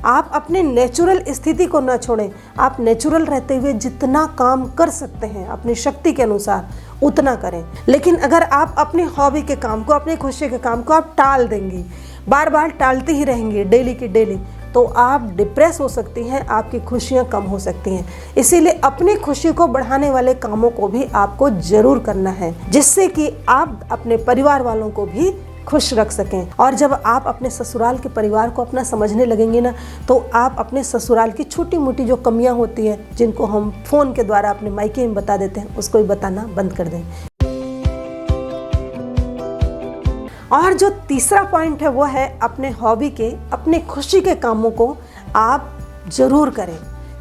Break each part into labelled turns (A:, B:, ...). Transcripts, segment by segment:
A: आप अपने नेचुरल स्थिति को न छोड़ें। आप नेचुरल रहते हुए जितना काम कर सकते हैं अपनी शक्ति के अनुसार उतना करें। लेकिन अगर आप अपनी हॉबी के काम को, अपनी खुशी के काम को आप टाल देंगी, बार बार टालती ही रहेंगी डेली की डेली, तो आप डिप्रेस हो सकती हैं, आपकी खुशियाँ कम हो सकती हैं। इसीलिए अपनी खुशी को बढ़ाने वाले कामों को भी आपको ज़रूर करना है, जिससे कि आप अपने परिवार वालों को भी खुश रख सकें। और जब आप अपने ससुराल के परिवार को अपना समझने लगेंगे ना, तो आप अपने ससुराल की छोटी मोटी जो कमियां होती हैं, जिनको हम फ़ोन के द्वारा अपने मायके में बता देते हैं, उसको भी बताना बंद कर दें। और जो तीसरा पॉइंट है वो है अपने हॉबी के, अपने खुशी के कामों को आप ज़रूर करें।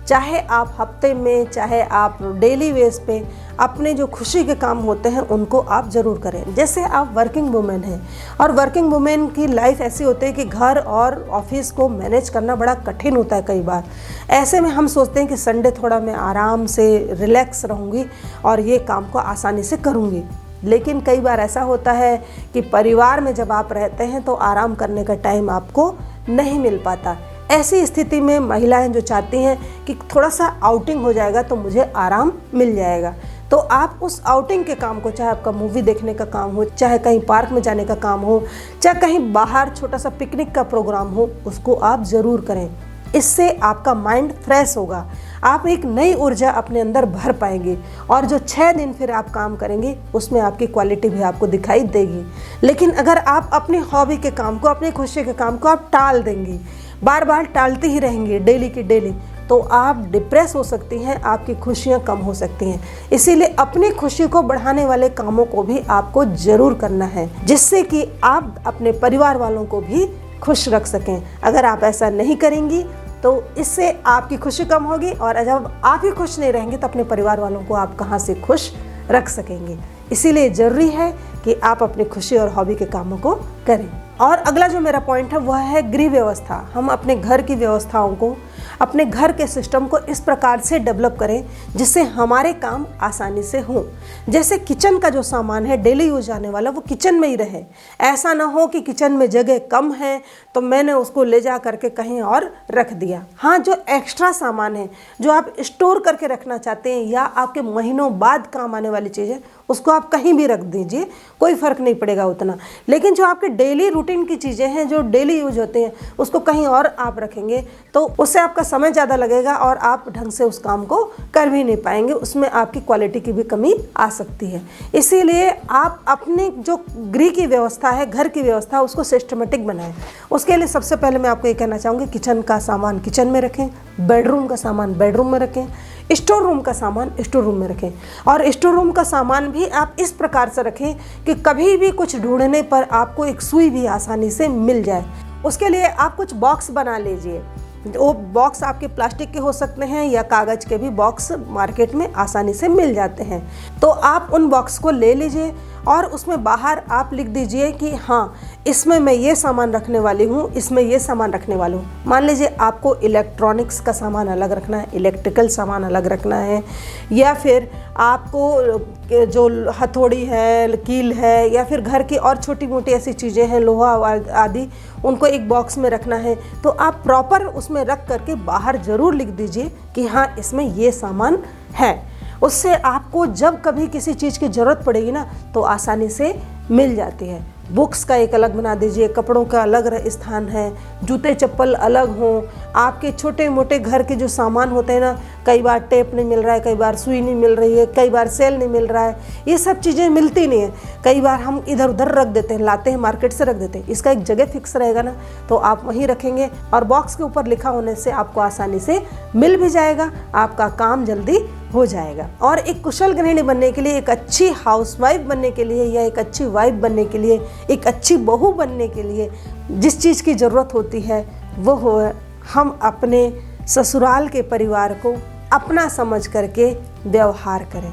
A: चाहे आप हफ्ते में, चाहे आप डेली बेस पे अपने जो खुशी के काम होते हैं उनको आप ज़रूर करें। जैसे आप वर्किंग वुमेन हैं और वर्किंग वुमेन की लाइफ ऐसी होती है कि घर और ऑफिस को मैनेज करना बड़ा कठिन होता है कई बार। ऐसे में हम सोचते हैं कि संडे थोड़ा मैं आराम से रिलैक्स रहूँगी और ये काम को आसानी से करूँगी। लेकिन कई बार ऐसा होता है कि परिवार में जब आप रहते हैं तो आराम करने का टाइम आपको नहीं मिल पाता। ऐसी स्थिति में महिलाएं जो चाहती हैं कि थोड़ा सा आउटिंग हो जाएगा तो मुझे आराम मिल जाएगा, तो आप उस आउटिंग के काम को, चाहे आपका मूवी देखने का काम हो, चाहे कहीं पार्क में जाने का काम हो, चाहे कहीं बाहर छोटा सा पिकनिक का प्रोग्राम हो, उसको आप ज़रूर करें। इससे आपका माइंड फ्रेश होगा, आप एक नई ऊर्जा अपने अंदर भर पाएंगे और जो 6 दिन फिर आप काम करेंगे उसमें आपकी क्वालिटी भी आपको दिखाई देगी। लेकिन अगर आप अपनी हॉबी के काम को, अपनी खुशी के काम को आप टाल देंगी, बार बार टालती ही रहेंगी डेली की डेली, तो आप डिप्रेस हो सकती हैं, आपकी खुशियाँ कम हो सकती हैं। इसीलिए अपनी खुशी को बढ़ाने वाले कामों को भी आपको ज़रूर करना है, जिससे कि आप अपने परिवार वालों को भी खुश रख सकें। अगर आप ऐसा नहीं करेंगी तो इससे आपकी खुशी कम होगी, और जब आप ही खुश नहीं रहेंगे तो अपने परिवार वालों को आप कहाँ से खुश रख सकेंगे। इसीलिए ज़रूरी है कि आप अपनी खुशी और हॉबी के कामों को करें। और अगला जो मेरा पॉइंट है वह है गृह व्यवस्था। हम अपने घर की व्यवस्थाओं को, अपने घर के सिस्टम को इस प्रकार से डेवलप करें जिससे हमारे काम आसानी से हों। जैसे किचन का जो सामान है डेली यूज आने वाला, वो किचन में ही रहे। ऐसा ना हो कि किचन में जगह कम है तो मैंने उसको ले जा करके कहीं और रख दिया। हाँ, जो एक्स्ट्रा सामान है, जो आप स्टोर करके रखना चाहते हैं या आपके महीनों बाद काम आने वाली चीज़ है, उसको आप कहीं भी रख दीजिए, कोई फ़र्क नहीं पड़ेगा उतना। लेकिन जो आपके डेली रूटीन की चीज़ें हैं, जो डेली यूज होते हैं, उसको कहीं और आप रखेंगे तो उससे आपका समय ज़्यादा लगेगा और आप ढंग से उस काम को कर भी नहीं पाएंगे। उसमें आपकी क्वालिटी की भी कमी आ सकती है। इसीलिए आप अपने जो गृह की व्यवस्था है, घर की व्यवस्था, उसको सिस्टमेटिक बनाएं। उसके लिए सबसे पहले मैं आपको ये कहना चाहूँगी, किचन का सामान किचन में रखें, बेडरूम का सामान बेडरूम में रखें, स्टोर रूम का सामान स्टोर रूम में रखें। और स्टोर रूम का सामान भी आप इस प्रकार से रखें कि कभी भी कुछ ढूंढने पर आपको एक सुई भी आसानी से मिल जाए। उसके लिए आप कुछ बॉक्स बना लीजिए। वो बॉक्स आपके प्लास्टिक के हो सकते हैं या कागज़ के भी बॉक्स मार्केट में आसानी से मिल जाते हैं। तो आप उन बॉक्स को ले लीजिए और उसमें बाहर आप लिख दीजिए कि हाँ, इसमें मैं ये सामान रखने वाली हूँ, इसमें ये सामान रखने वाली हूँ। मान लीजिए आपको इलेक्ट्रॉनिक्स का सामान अलग रखना है, इलेक्ट्रिकल सामान अलग रखना है, या फिर आपको जो हथौड़ी है, कील है, या फिर घर की और छोटी मोटी ऐसी चीज़ें हैं, लोहा आदि, उनको एक बॉक्स में रखना है। तो आप प्रॉपर उसमें रख करके बाहर ज़रूर लिख दीजिए कि हाँ, इसमें ये सामान है। उससे आपको जब कभी किसी चीज़ की ज़रूरत पड़ेगी ना तो आसानी से मिल जाती है। बुक्स का एक अलग बना दीजिए, कपड़ों का अलग स्थान है, जूते चप्पल अलग हों। आपके छोटे मोटे घर के जो सामान होते हैं ना, कई बार टेप नहीं मिल रहा है, कई बार सुई नहीं मिल रही है, कई बार सेल नहीं मिल रहा है, ये सब चीज़ें मिलती नहीं है। कई बार हम इधर उधर रख देते हैं, लाते हैं मार्केट से रख देते हैं। इसका एक जगह फिक्स रहेगा ना तो आप वहीं रखेंगे और बॉक्स के ऊपर लिखा होने से आपको आसानी से मिल भी जाएगा, आपका काम जल्दी हो जाएगा। और एक कुशल गृहिणी बनने के लिए, एक अच्छी हाउसवाइफ बनने के लिए, या एक अच्छी वाइफ बनने के लिए, एक अच्छी बहू बनने के लिए जिस चीज़ की ज़रूरत होती है वो हो, हम अपने ससुराल के परिवार को अपना समझ करके व्यवहार करें।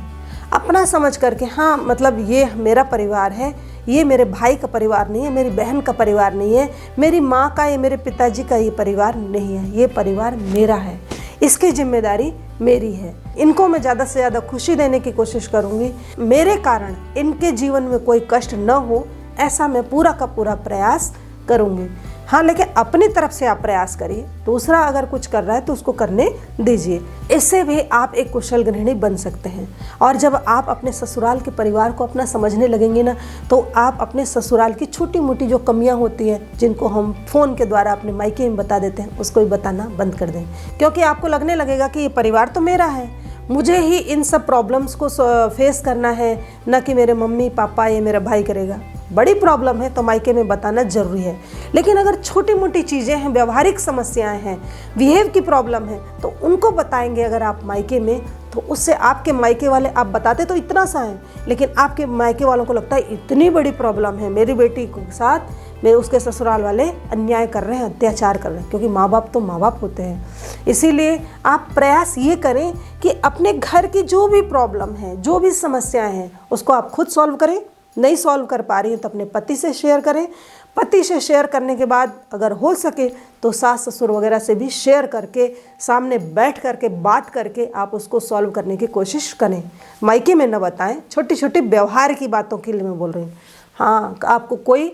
A: अपना समझ करके, हाँ मतलब ये मेरा परिवार है, ये मेरे भाई का परिवार नहीं है, मेरी बहन का परिवार नहीं है, मेरी माँ का या मेरे पिताजी का ये परिवार नहीं है, ये परिवार मेरा है, इसकी जिम्मेदारी मेरी है। इनको मैं ज़्यादा से ज़्यादा खुशी देने की कोशिश करूँगी, मेरे कारण इनके जीवन में कोई कष्ट न हो, ऐसा मैं पूरा का पूरा प्रयास करूँगी। हाँ, लेकिन अपनी तरफ से आप प्रयास करिए। दूसरा अगर कुछ कर रहा है तो उसको करने दीजिए। इससे भी आप एक कुशल गृहिणी बन सकते हैं। और जब आप अपने ससुराल के परिवार को अपना समझने लगेंगे ना, तो आप अपने ससुराल की छोटी मोटी जो कमियां होती हैं, जिनको हम फ़ोन के द्वारा अपने मायके में बता देते हैं, उसको भी बताना बंद कर दें। क्योंकि आपको लगने लगेगा कि ये परिवार तो मेरा है, मुझे ही इन सब प्रॉब्लम्स को फेस करना है, न कि मेरे मम्मी पापा या मेरा भाई करेगा। बड़ी प्रॉब्लम है तो मायके में बताना ज़रूरी है। लेकिन अगर छोटी मोटी चीज़ें हैं, व्यवहारिक समस्याएं हैं, बिहेव की प्रॉब्लम है, तो उनको बताएंगे अगर आप मायके में, तो उससे आपके मायके वाले, आप बताते तो इतना सा है, लेकिन आपके मायके वालों को लगता है इतनी बड़ी प्रॉब्लम है मेरी बेटी के साथ, मैं उसके ससुराल वाले अन्याय कर रहे हैं, अत्याचार कर रहे हैं। क्योंकि माँ बाप तो माँ बाप होते हैं। इसीलिए आप प्रयास ये करें कि अपने घर की जो भी प्रॉब्लम है, जो भी समस्याएं हैं, उसको आप खुद सॉल्व करें। नहीं सॉल्व कर पा रही हैं तो अपने पति से शेयर करें। पति से शेयर करने के बाद अगर हो सके तो सास ससुर वगैरह से भी शेयर करके, सामने बैठ करके बात करके आप उसको सॉल्व करने की कोशिश करें। मायके में न बताएं। छोटी छोटी व्यवहार की बातों के लिए मैं बोल रही हूँ। हाँ, आपको कोई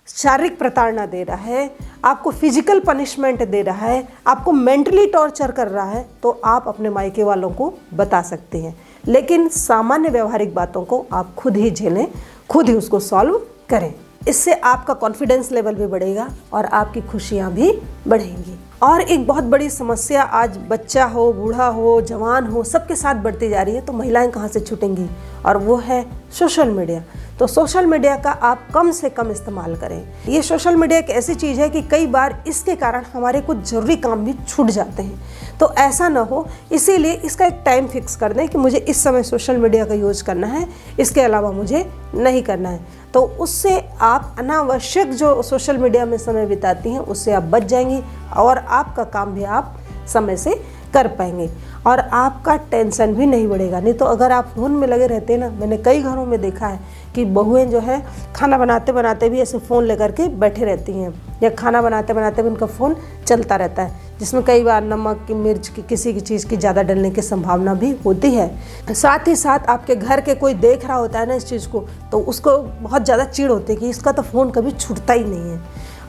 A: शारीरिक प्रताड़ना दे रहा है, आपको फिजिकल पनिशमेंट दे रहा है, आपको मेंटली टॉर्चर कर रहा है, तो आप अपने मायके वालों को बता सकते हैं। लेकिन सामान्य व्यवहारिक बातों को आप खुद ही झेलें, खुद ही उसको सॉल्व करें। इससे आपका कॉन्फिडेंस लेवल भी बढ़ेगा और आपकी खुशियाँ भी बढ़ेंगी। और एक बहुत बड़ी समस्या आज बच्चा हो, बूढ़ा हो, जवान हो, सबके साथ बढ़ती जा रही है, तो महिलाएं कहाँ से छूटेंगी, और वो है सोशल मीडिया। तो सोशल मीडिया का आप कम से कम इस्तेमाल करें। ये सोशल मीडिया एक ऐसी चीज़ है कि कई बार इसके कारण हमारे कुछ ज़रूरी काम भी छूट जाते हैं, तो ऐसा ना हो, इसीलिए इसका एक टाइम फिक्स कर दें कि मुझे इस समय सोशल मीडिया का यूज़ करना है, इसके अलावा मुझे नहीं करना है। तो उससे आप अनावश्यक जो सोशल मीडिया में समय बिताती हैं, उससे आप बच जाएंगी और आपका काम भी आप समय से कर पाएंगे और आपका टेंशन भी नहीं बढ़ेगा। नहीं तो अगर आप फ़ोन में लगे रहते हैं ना, मैंने कई घरों में देखा है कि बहुएं जो है खाना बनाते बनाते भी ऐसे फ़ोन लेकर के बैठे रहती हैं, या खाना बनाते बनाते भी उनका फ़ोन चलता रहता है, जिसमें कई बार नमक की, मिर्च की, किसी की चीज़ की ज़्यादा डलने की संभावना भी होती है। साथ ही साथ आपके घर के कोई देख रहा होता है ना इस चीज़ को, तो उसको बहुत ज़्यादा चिढ़ होती है कि इसका तो फ़ोन कभी छूटता ही नहीं है,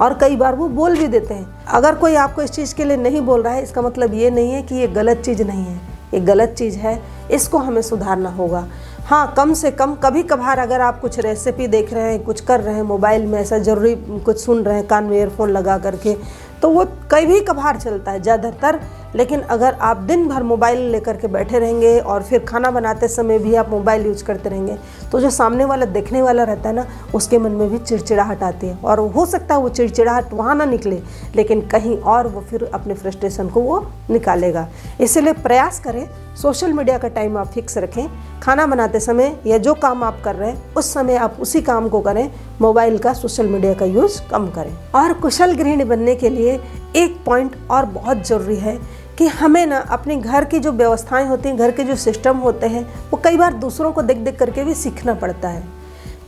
A: और कई बार वो बोल भी देते हैं। अगर कोई आपको इस चीज़ के लिए नहीं बोल रहा है, इसका मतलब ये नहीं है कि ये गलत चीज़ नहीं है, ये गलत चीज़ है, इसको हमें सुधारना होगा। हाँ, कम से कम कभी कभार अगर आप कुछ रेसिपी देख रहे हैं, कुछ कर रहे हैं मोबाइल में, ऐसा ज़रूरी कुछ सुन रहे हैं कान में ईयरफोन लगा करके, तो वो कभी कभार चलता है, ज़्यादातर। लेकिन अगर आप दिन भर मोबाइल लेकर के बैठे रहेंगे और फिर खाना बनाते समय भी आप मोबाइल यूज करते रहेंगे, तो जो सामने वाला देखने वाला रहता है ना, उसके मन में भी चिड़चिड़ाहट आती है, और हो सकता है वो चिड़चिड़ाहट वहाँ ना निकले, लेकिन कहीं और वो फिर अपने फ्रस्ट्रेशन को वो निकालेगा। इसलिए प्रयास करें, सोशल मीडिया का टाइम आप फिक्स रखें। खाना बनाते समय या जो काम आप कर रहे हैं उस समय आप उसी काम को करें, मोबाइल का, सोशल मीडिया का यूज़ कम करें। और कुशल गृहिणी बनने के लिए एक पॉइंट और बहुत ज़रूरी है कि हमें ना अपने घर की जो व्यवस्थाएं होती हैं, घर के जो सिस्टम होते हैं, वो कई बार दूसरों को देख देख करके भी सीखना पड़ता है।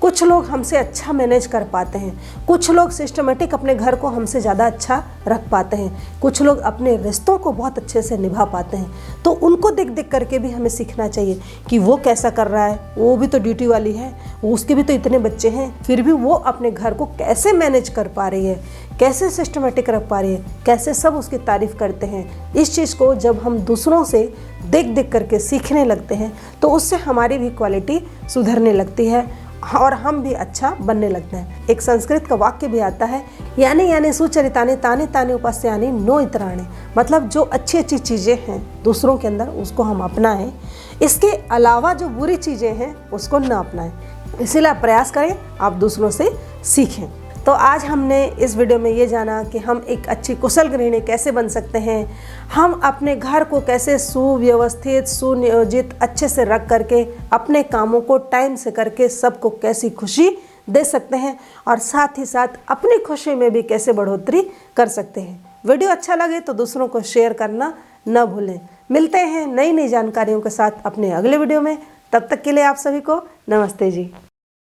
A: कुछ लोग हमसे अच्छा मैनेज कर पाते हैं, कुछ लोग सिस्टमेटिक अपने घर को हमसे ज़्यादा अच्छा रख पाते हैं, कुछ लोग अपने रिश्तों को बहुत अच्छे से निभा पाते हैं। तो उनको देख देख करके भी हमें सीखना चाहिए कि वो कैसा कर रहा है, वो भी तो ड्यूटी वाली है, उसके भी तो इतने बच्चे हैं, फिर भी वो अपने घर को कैसे मैनेज कर पा रही है, कैसे सिस्टमेटिक रख पा रही है, कैसे सब उसकी तारीफ़ करते हैं। इस चीज़ को जब हम दूसरों से देख देख करके सीखने लगते हैं, तो उससे हमारी भी क्वालिटी सुधरने लगती है और हम भी अच्छा बनने लगते हैं। एक संस्कृत का वाक्य भी आता है, यानी सुचरितानि तानि तानि उपास्यानि नो इतराणि, मतलब जो अच्छी अच्छी चीज़ें हैं दूसरों के अंदर उसको हम अपनाएं, इसके अलावा जो बुरी चीज़ें हैं उसको न अपनाएं। इसीलिए आप प्रयास करें, आप दूसरों से सीखें। तो आज हमने इस वीडियो में ये जाना कि हम एक अच्छी कुशल गृहिणी कैसे बन सकते हैं, हम अपने घर को कैसे सुव्यवस्थित, सुनियोजित, अच्छे से रख करके अपने कामों को टाइम से करके सबको कैसी खुशी दे सकते हैं, और साथ ही साथ अपनी खुशी में भी कैसे बढ़ोतरी कर सकते हैं। वीडियो अच्छा लगे तो दूसरों को शेयर करना न भूलें। मिलते हैं नई नई जानकारियों के साथ अपने अगले वीडियो में। तब तक के लिए आप सभी को नमस्ते जी।